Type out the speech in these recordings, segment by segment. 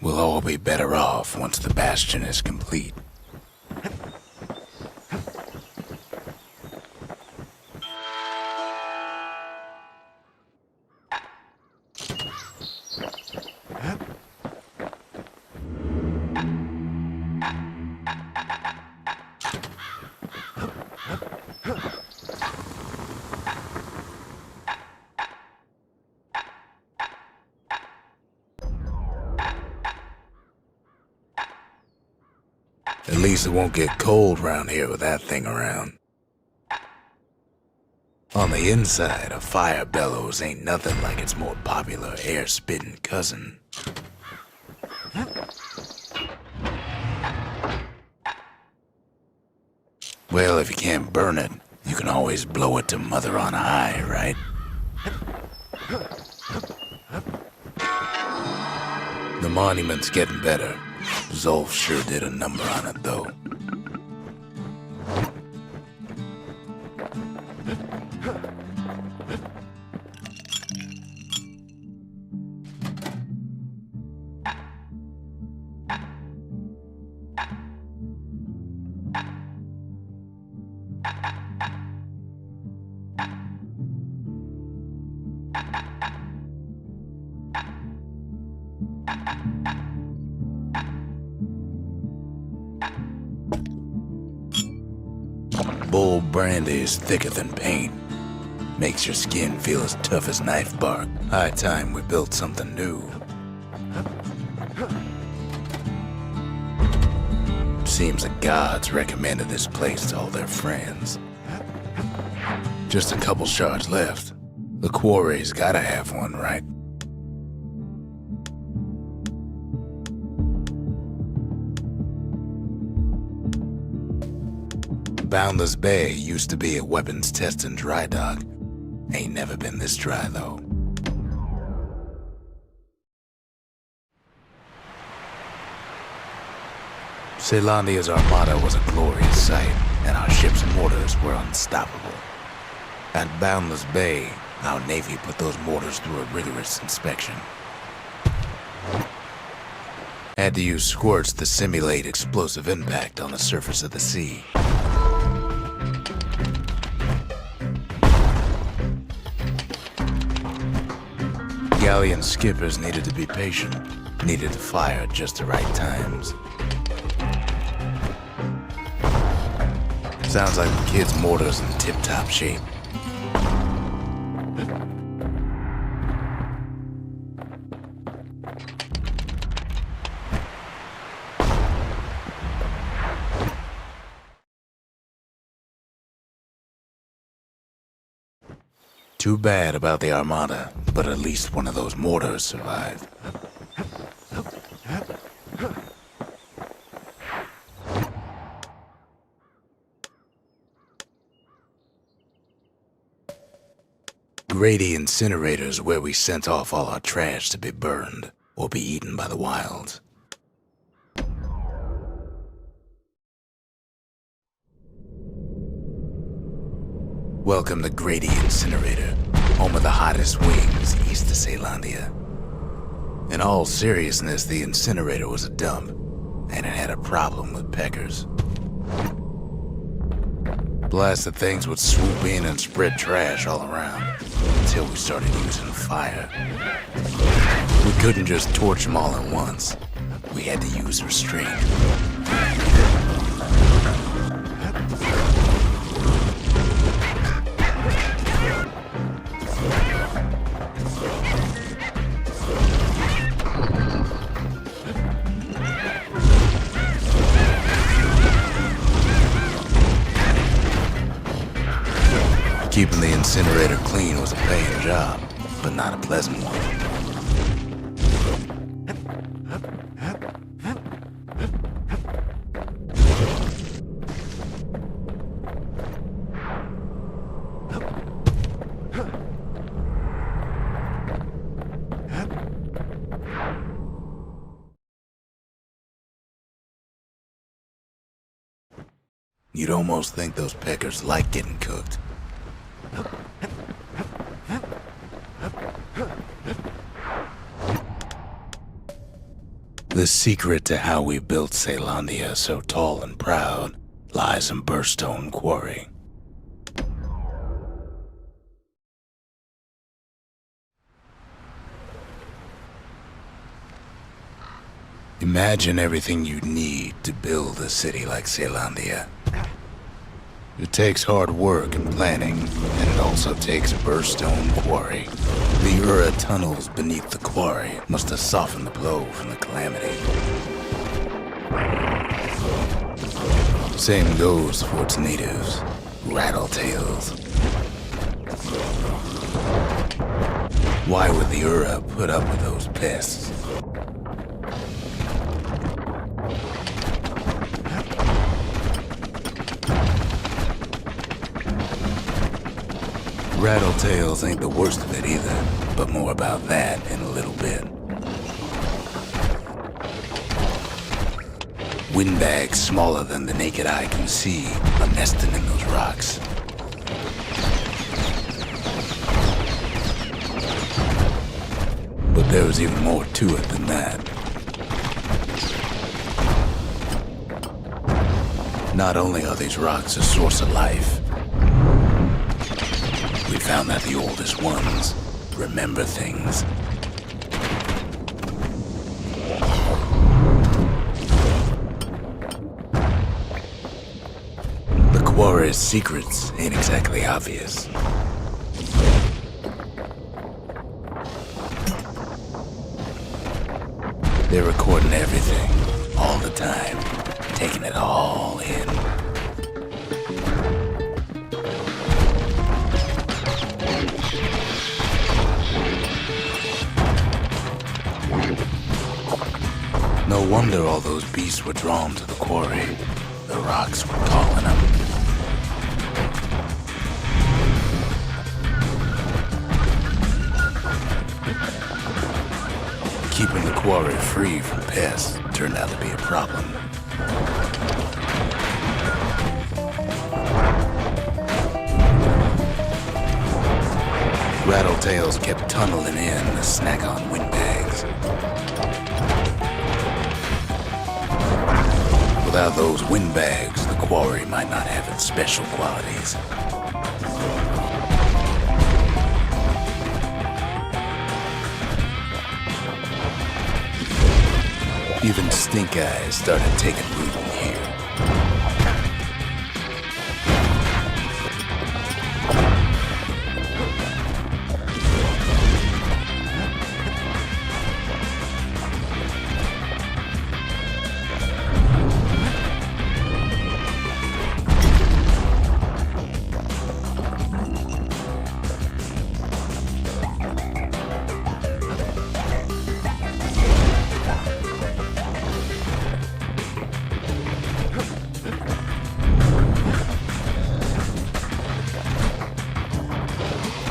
We'll all be better off once the Bastion is complete. At least it won't get cold around here with that thing around. On the inside, a fire bellows ain't nothing like its more popular air-spitting cousin. Well, if you can't burn it, you can always blow it to Mother on high, right? The monument's getting better. Zolf sure did a number on it, though. Bull brandy is thicker than paint. Makes your skin feel as tough as knife bark. High time we built something new. Seems the gods recommended this place to all their friends. Just a couple shards left. The quarry's gotta have one, right? Boundless Bay used to be a weapons test and dry dock. Ain't never been this dry, though. Caelondia's armada was a glorious sight, and our ships and mortars were unstoppable. At Boundless Bay, our Navy put those mortars through a rigorous inspection. Had to use squirts to simulate explosive impact on the surface of the sea. Galleon skippers needed to be patient, needed to fire at just the right times. Sounds like the kid's mortar's in tip-top shape. Too bad about the armada, but at least one of those mortars survived. Grady Incinerator's where we sent off all our trash to be burned or be eaten by the wilds. Welcome to Grady Incinerator, home of the hottest wings east of Caelondia. In all seriousness, the incinerator was a dump, and it had a problem with peckers. Blasted things would swoop in and spread trash all around, until we started using fire. We couldn't just torch them all at once. We had to use restraint. Keeping the incinerator clean was a paying job, but not a pleasant one. You'd almost think those peckers like getting cooked. The secret to how we built Caelondia so tall and proud lies in Burstone Quarry. Imagine everything you need to build a city like Caelondia. It takes hard work and planning, and it also takes Burstone Quarry. The Ura tunnels beneath the quarry must have softened the blow from the calamity. Same goes for its natives, Rattletails. Why would the Ura put up with those pests? Rattletails ain't the worst of it either, but more about that in a little bit. Windbags smaller than the naked eye can see are nesting in those rocks. But there's even more to it than that. Not only are these rocks a source of life, we found that the oldest ones remember things. The quarry's secrets ain't exactly obvious. They're recording everything, all the time, taking it all in. No wonder all those beasts were drawn to the quarry. The rocks were calling them. Keeping the quarry free from pests turned out to be a problem. Rattletails kept tunneling in to snack on windbags. Without those windbags, the quarry might not have its special qualities. Even stink eyes started taking root in here.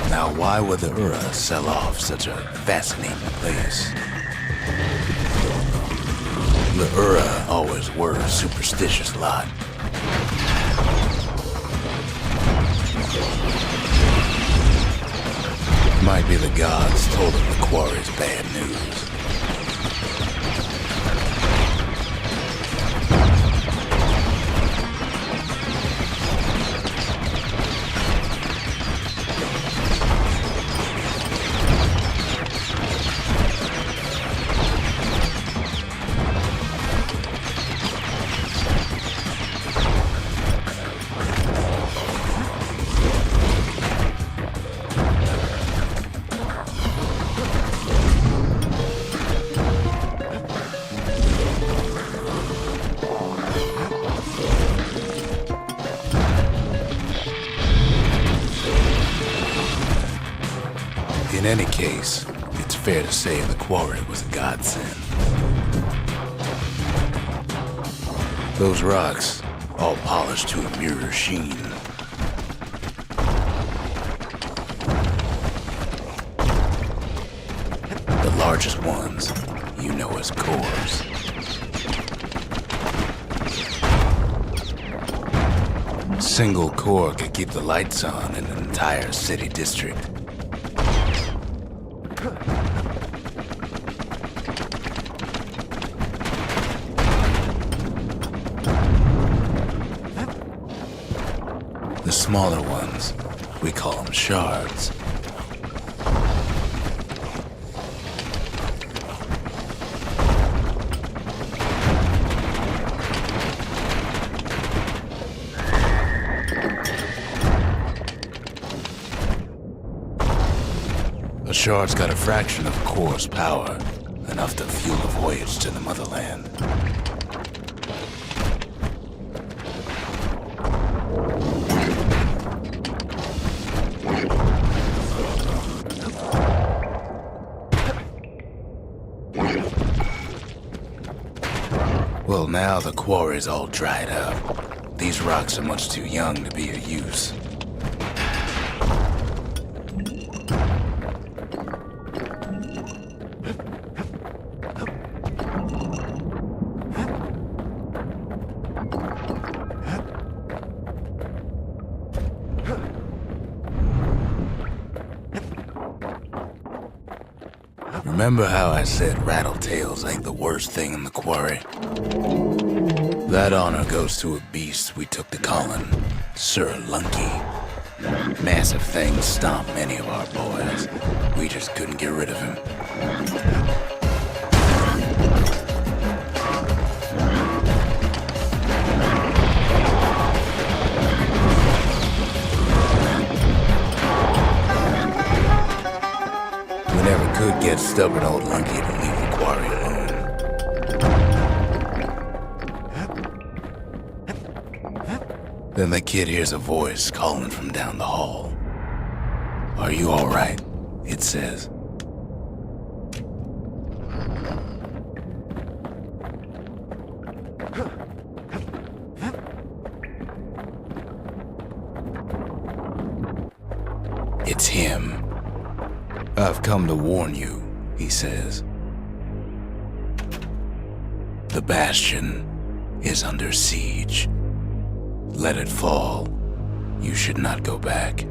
Now, why would the Ura sell off such a fascinating place? The Ura always were a superstitious lot. Might be the gods told them the quarry's bad news. In any case, it's fair to say the quarry was a godsend. Those rocks, all polished to a mirror sheen. The largest ones, you know as cores. A single core could keep the lights on in an entire city district. smaller ones, we call them shards. A shard's got a fraction of core's power, enough to fuel a voyage to the motherland. Well, now the quarry's all dried up. These rocks are much too young to be of use. Remember how I said rattletails ain't the worst thing in the quarry? That honor goes to a beast we took to Colin, Sir Lunky. Massive things stomped many of our boys. We just couldn't get rid of him. We never could get stubborn old Lunky to leave the quarry alone. Then the kid hears a voice calling from down the hall. "Are you all right?" it says. It's him. "I've come to warn you," he says. "The Bastion is under siege. Let it fall. You should not go back."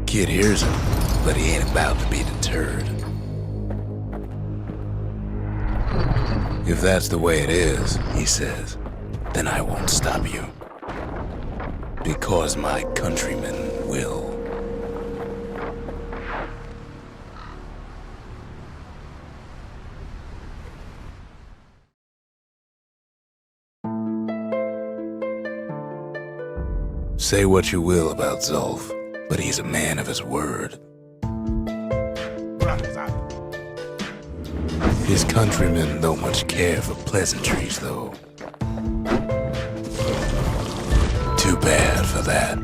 Kid hears him, but he ain't about to be deterred. "If that's the way it is," he says, "then I won't stop you. Because my countrymen will." Say what you will about Zulf, but he's a man of his word. His countrymen don't much care for pleasantries, though. Too bad for that.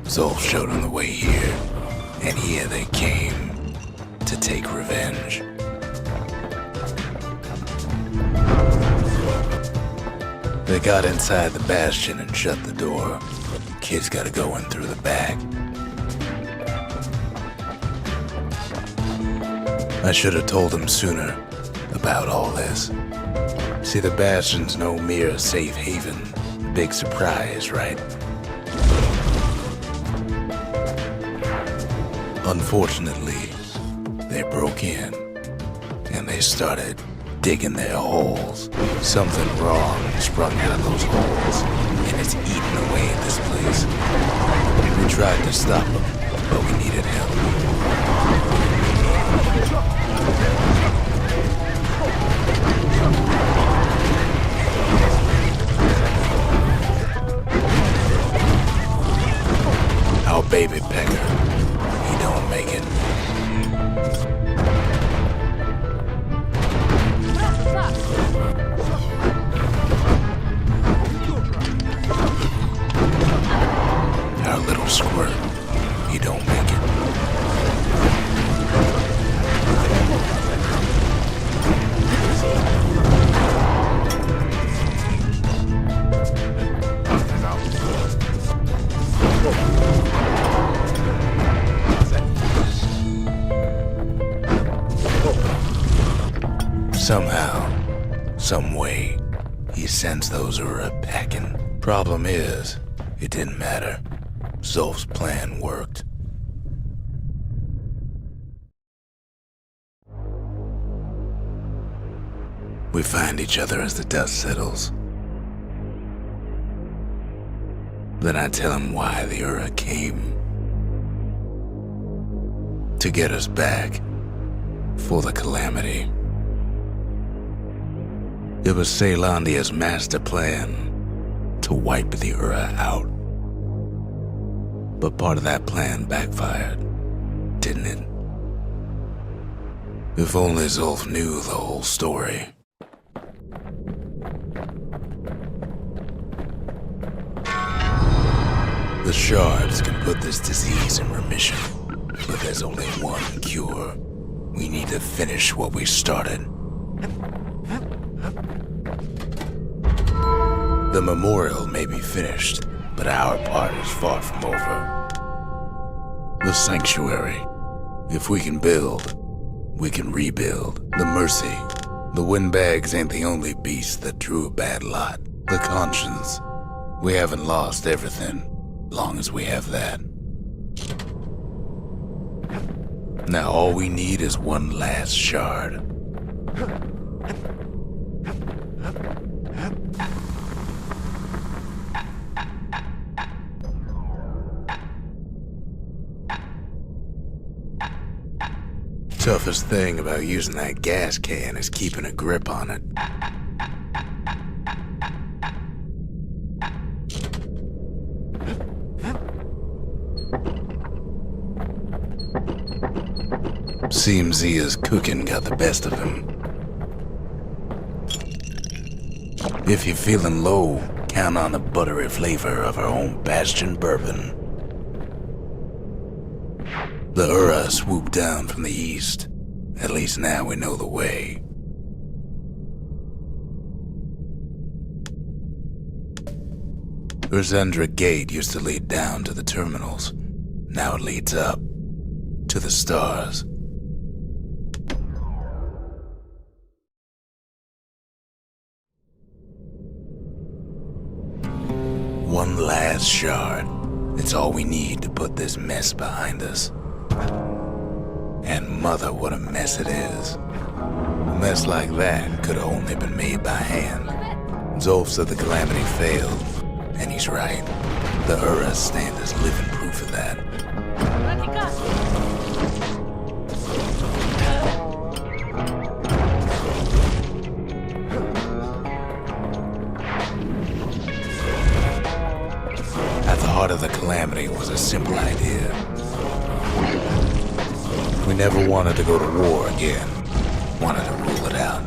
Zulf showed on the way here, and here they came to take revenge. They got inside the Bastion and shut the door. Kid's gotta go in through the back. I should have told him sooner about all this. See, the Bastion's no mere safe haven. Big surprise, right? Unfortunately, they broke in, and they started digging their holes. Something wrong sprung out of those holes, and it's eating away at this place. We tried to stop them, but we needed help. Our baby pecker, he don't make it. Our little squirt, he don't make it. Somehow, some way, he sends those who are packing. Problem is, it didn't matter. Zulf's plan worked. We find each other as the dust settles. Then I tell him why the Ura came. To get us back. For the calamity. It was Caelandia's master plan to wipe the Ura out. But part of that plan backfired, didn't it? If only Zulf knew the whole story. The shards can put this disease in remission, but there's only one cure. We need to finish what we started. The memorial may be finished, but our part is far from over. The sanctuary. If we can build, we can rebuild. The mercy. The windbags ain't the only beast that drew a bad lot. The conscience. We haven't lost everything, long as we have that. Now all we need is one last shard. Toughest thing about using that gas can is keeping a grip on it. Seems Zia's cooking got the best of him. If you're feeling low, count on the buttery flavor of our own Bastion bourbon. The Ura swooped down from the east. At least now we know the way. Urzendra Gate used to lead down to the terminals. Now it leads up to the stars. One last shard. It's all we need to put this mess behind us. And mother, what a mess it is. A mess like that could have only been made by hand. Zulf said the calamity failed, and he's right. The Uras stand as living proof of that. At the heart of the calamity was a simple idea. We never wanted to go to war again. Wanted to rule it out.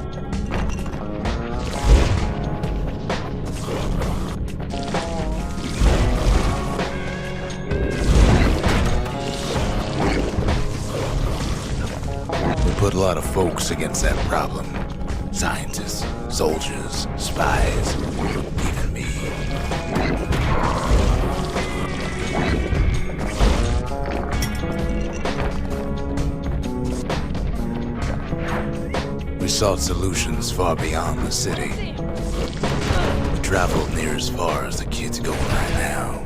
We put a lot of folks against that problem. Scientists, soldiers, spies, even me. We sought solutions far beyond the city. We traveled near as far as the kids go right now.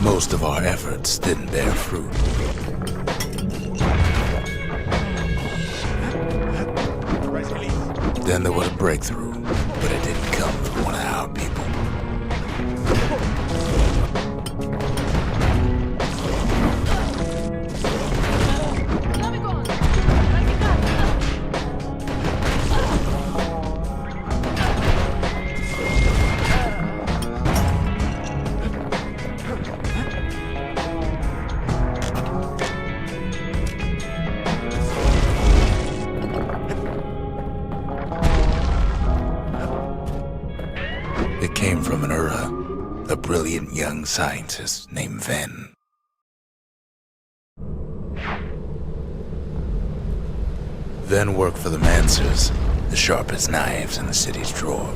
Most of our efforts didn't bear fruit. Then there was a breakthrough, but it didn't come from one of our people. It came from an Ura, a brilliant young scientist named Ven. Ven worked for the Mancers, the sharpest knives in the city's drawer.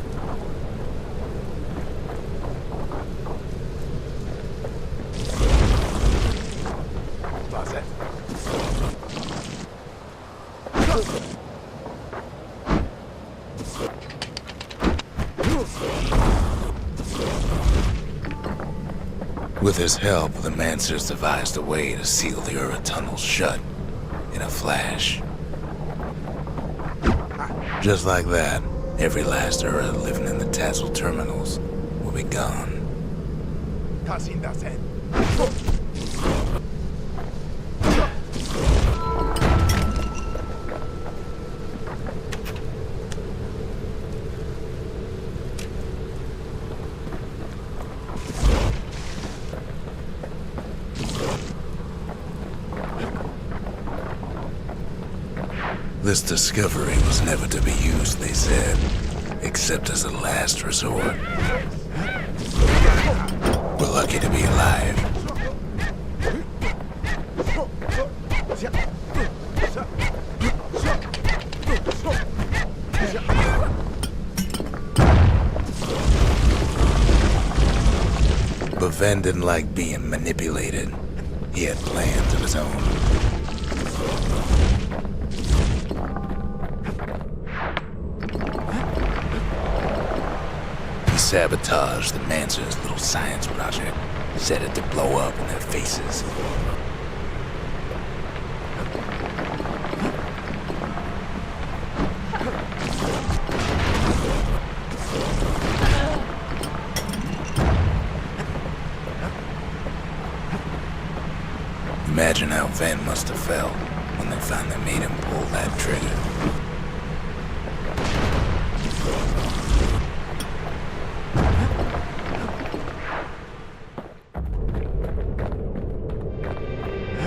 With his help, the Mancers devised a way to seal the Ura tunnels shut in a flash. Just like that, every last Ura living in the Tassel terminals will be gone. This discovery was never to be used, they said, except as a last resort. We're lucky to be alive. But Ven didn't like being manipulated. He had plans of his own. Sabotaged the Mancer's little science project, set it to blow up in their faces. Imagine how Ven must have felt when they finally made him pull that trigger.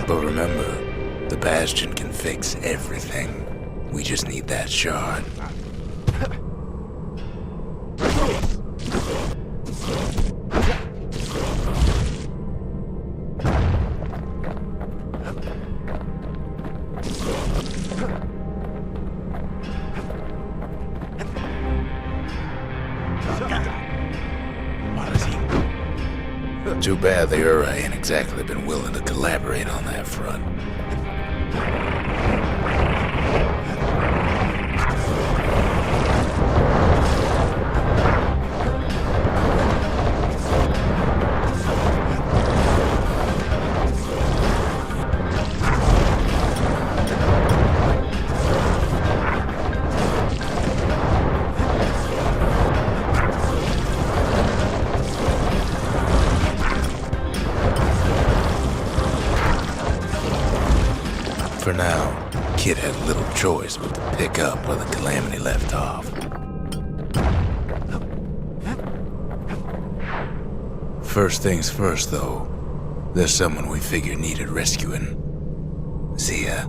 But remember, the Bastion can fix everything. We just need that shard. Too bad the Ura ain't exactly been willing to collaborate on that front. For now, Kid had little choice but to pick up where the Calamity left off. First things first, though, there's someone we figured needed rescuing. Zia.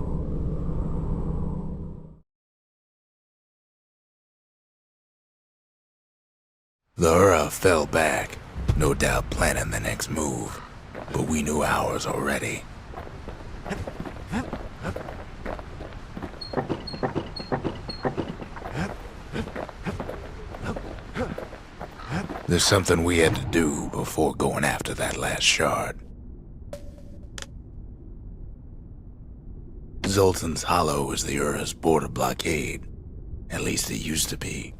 The Ura fell back, no doubt planning the next move, but we knew ours already. There's something we had to do before going after that last shard. Zoltan's Hollow is the Ura's border blockade. At least it used to be.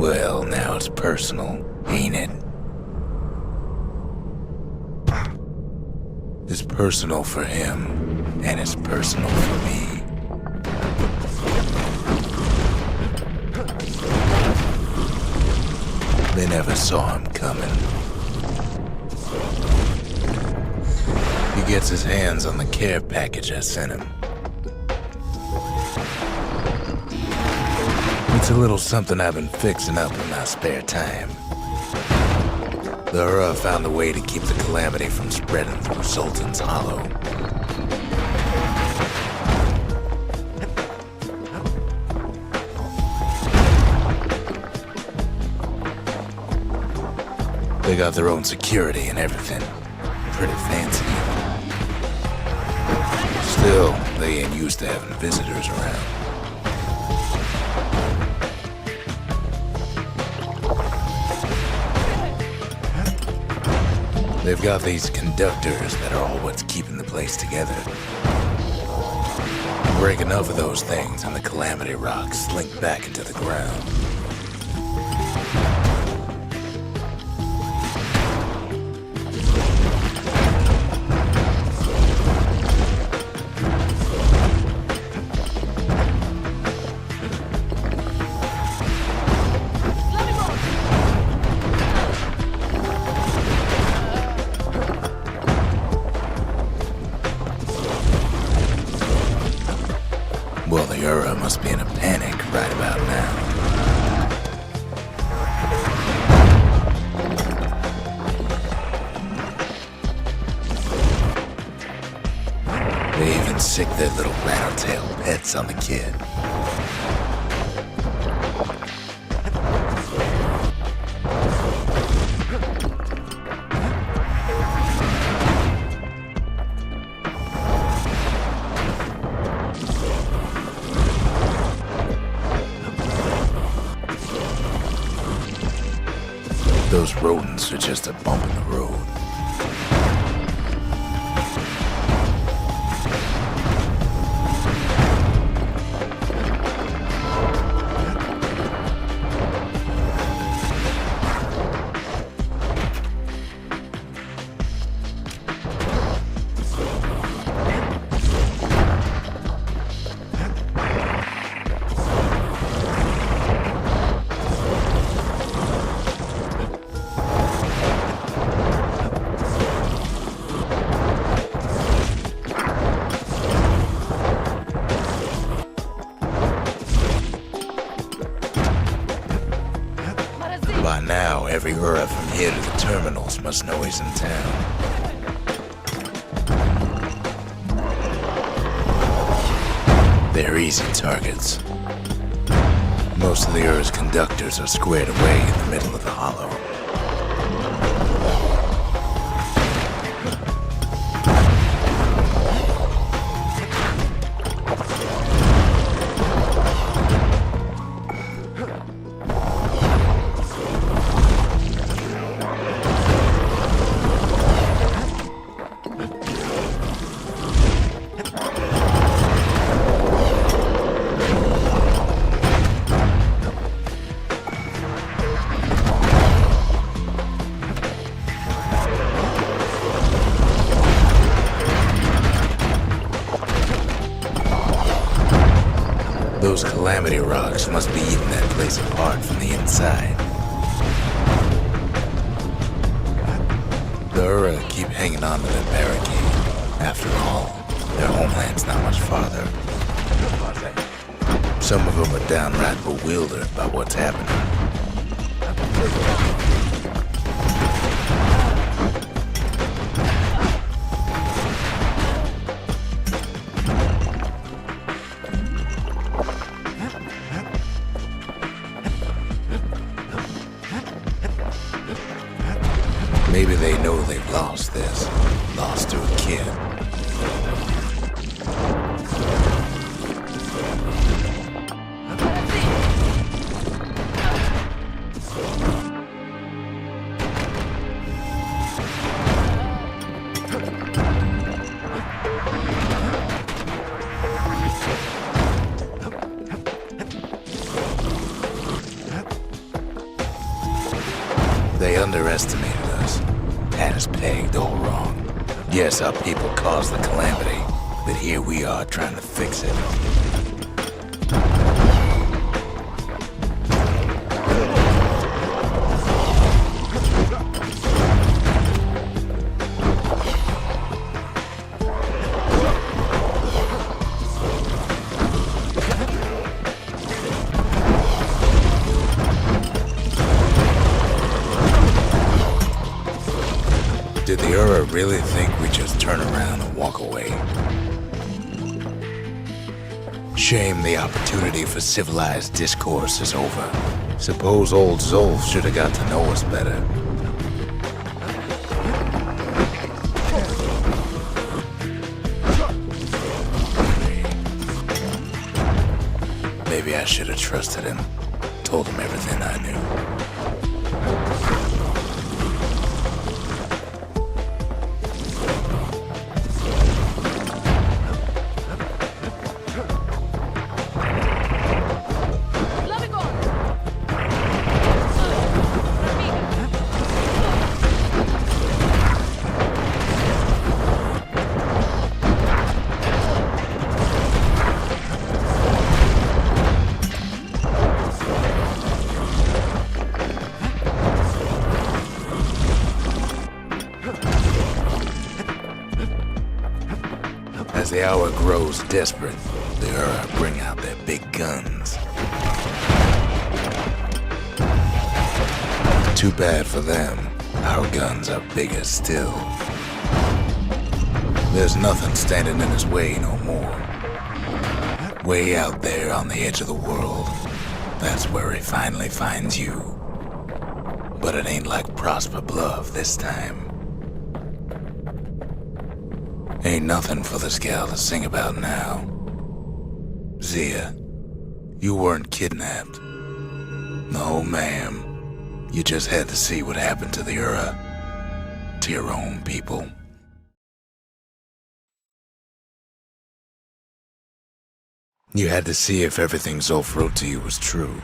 Well, now it's personal, ain't it? It's personal for him, and it's personal for me. They never saw him coming. He gets his hands on the care package I sent him. It's a little something I've been fixing up in my spare time. The Ura found a way to keep the Calamity from spreading through Sultan's Hollow. They got their own security and everything. Pretty fancy. Still, they ain't used to having visitors around. They've got these conductors that are all what's keeping the place together. Break enough of those things and the calamity rocks slink back into the ground. Well, the Ura must be in a panic right about now. They even sick their little rattletail pets on the kid. Those rodents are just a bump in the road. By now, every Ura from here to the terminals must know he's in town. They're easy targets. Most of the Ura's conductors are squared away in the middle of the hollow. Those calamity rocks must be eating that place apart from the inside. The Ura keep hanging on to their barricade. After all, their homeland's not much farther. Some of them are downright bewildered by what's happening. Maybe they know they've lost this. Lost to a kid. They underestimated us. Had us pegged all wrong. Yes, our people caused the calamity, but here we are trying to fix it. Did the Ura really think we'd just turn around and walk away? Shame the opportunity for civilized discourse is over. Suppose old Zolf should have got to know us better. Maybe I should have trusted him. Told him everything I knew. As the hour grows desperate, the Ura bring out their big guns. Too bad for them, our guns are bigger still. There's nothing standing in his way no more. Way out there on the edge of the world, that's where he finally finds you. But it ain't like Prosper Bluff this time. Ain't nothing for this gal to sing about now. Zia, you weren't kidnapped. No, ma'am. You just had to see what happened to the Ura, to your own people. You had to see if everything Zolf wrote to you was true.